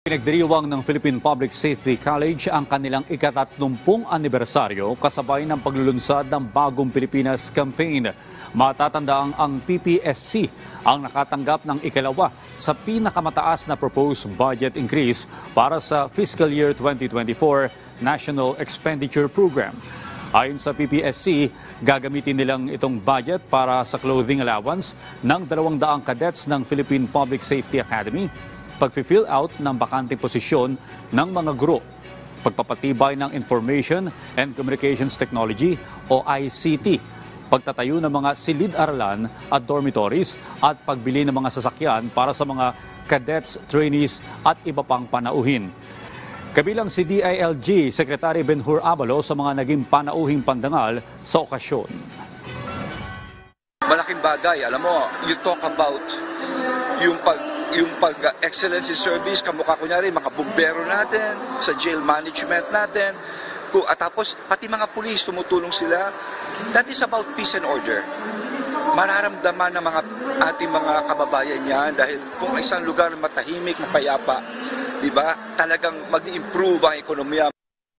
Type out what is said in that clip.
Pinagdiriwang ng Philippine Public Safety College ang kanilang ika-30 anibersaryo kasabay ng paglulunsad ng Bagong Pilipinas Campaign. Matatandaang ang PPSC ang nakatanggap ng ikalawa sa pinakamataas na proposed budget increase para sa fiscal year 2024 National Expenditure Program. Ayon sa PPSC, gagamitin nilang itong budget para sa clothing allowance ng 200 cadets ng Philippine Public Safety Academy, pag-fill out ng bakanteng posisyon ng mga guro, pagpapatibay ng Information and Communications Technology o ICT, pagtatayo ng mga silid-aralan at dormitories at pagbili ng mga sasakyan para sa mga cadets, trainees at iba pang panauhin. Kabilang si DILG Secretary Benhur Abalo sa mga naging panauhing pandangal sa okasyon. Malaking bagay, alam mo, you talk about yung pag-excellency service, kamukha kunyari, mga bumbero natin, sa jail management natin, at tapos pati mga pulis, tumutulong sila. That is about peace and order. Mararamdaman ng ating mga kababayan yan dahil kung isang lugar matahimik, mapayapa, di ba, talagang mag-improve ang ekonomiya.